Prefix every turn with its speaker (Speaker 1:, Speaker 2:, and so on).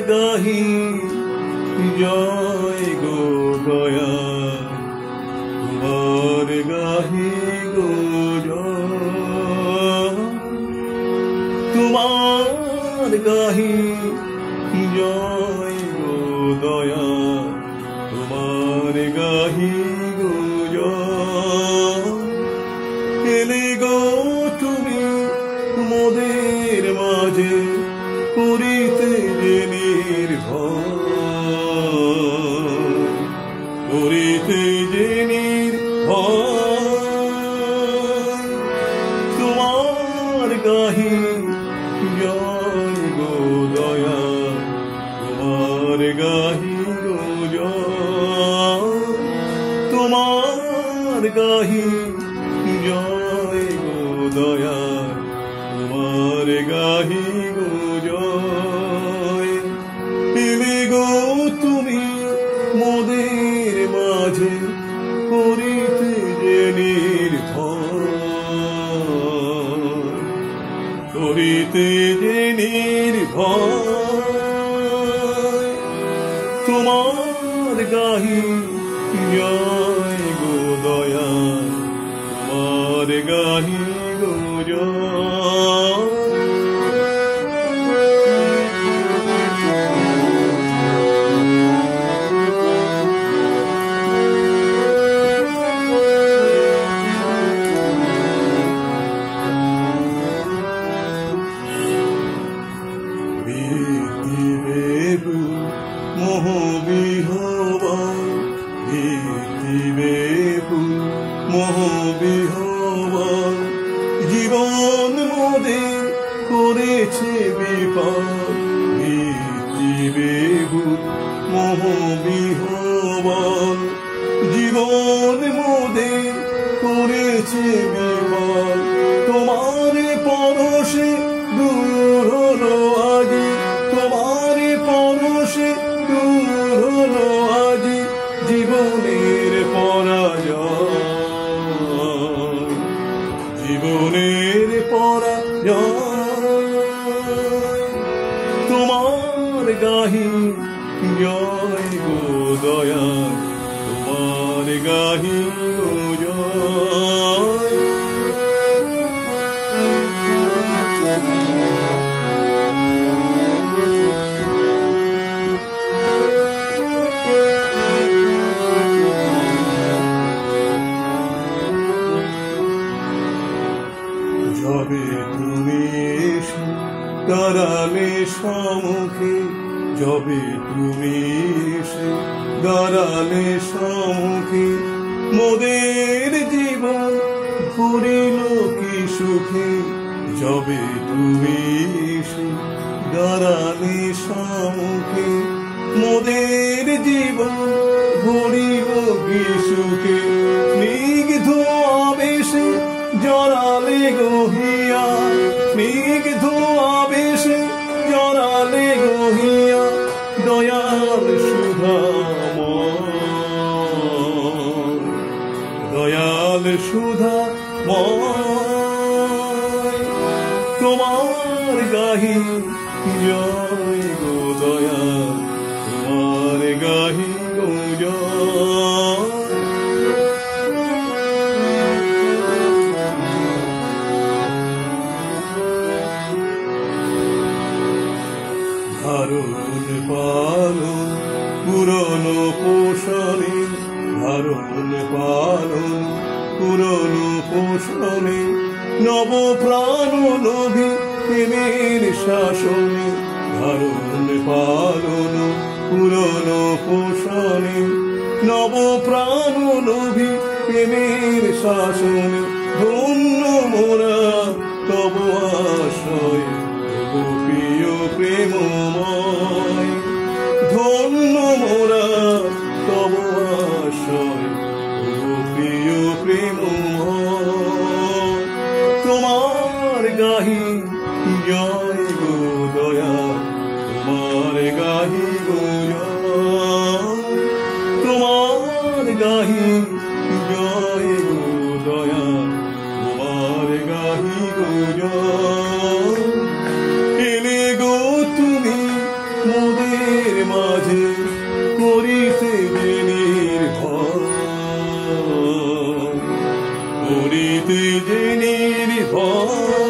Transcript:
Speaker 1: গাহি জয় গো দয়া তোমার গাহি গো জয় তোমার গাহি জয় গো দয়া তোমার গাহি গো জয় এলে গো তুমি মোদের মাঝে করিতে যে নির্ভয় করিতে যে নির্ভয় তোমার গাহি জয় গো দয়া তোমার গাহি গো জয় তোমার গাহি জয় গো দয়া তোমার গাহি গো জয় এলে গো তুমি মোদের মাঝে করিতে যে নির্ভয় করিতে যে নির্ভয় তোমার গাহি জয় গো দয়া তোমার গাহি গো জয় মোহবিহ্বল জীবন মোদের করেছে বিপদ বেহুল মোহবিহ্বল জীবন মোদের করেছে বিপদ তোমার পরশে দূর হলো আজি তোমার পরশে দূর হলো আজি জীবনের পরাজয় জীবনের পরাজয় তোমার গাহি জয় গো দয়া তোমার গাহি গো জয় যবে তুমি এসে দাঁড়ালে সম্মুখে যবে তুমি এসে দাঁড়ালে সম্মুখে মোদের জীবন ভরিল কি সুখে যবে তুমি এসে দাঁড়ালে সম্মুখে মোদের জীবন ভরিল কি সুখে স্নিগ্ধ আবেশে জড়ালে গহিয়া স্নিগ্ধ আবেশে জড়ালে গহিয়া দয়াল সুধাময় দয়াল সুধাময় তোমার গাহি জয় গো দয়া তোমার গাহি গো জয় ধারণ পালন পুরনো পোষণে ধারণ পালন পুরনো পোষণে নব প্রাণ নভি প্রেমের শাসনে ধারণ পালন পুরনো পোষণে নব প্রাণ নভি প্রেমের শাসনে ধন্য মোরা তব আশ্রয় প্রিয় প্রেমময় ধন্য মোরা তব আশ্রয় প্রিয় প্রেমময় তোমার গাহি জয় গো দয়া তোমার গাহি গো জয় তোমার গাহি জয় গো দয়া তোমার গাহি গো জয় এলে গো তুমি করিতে যে নির্ভর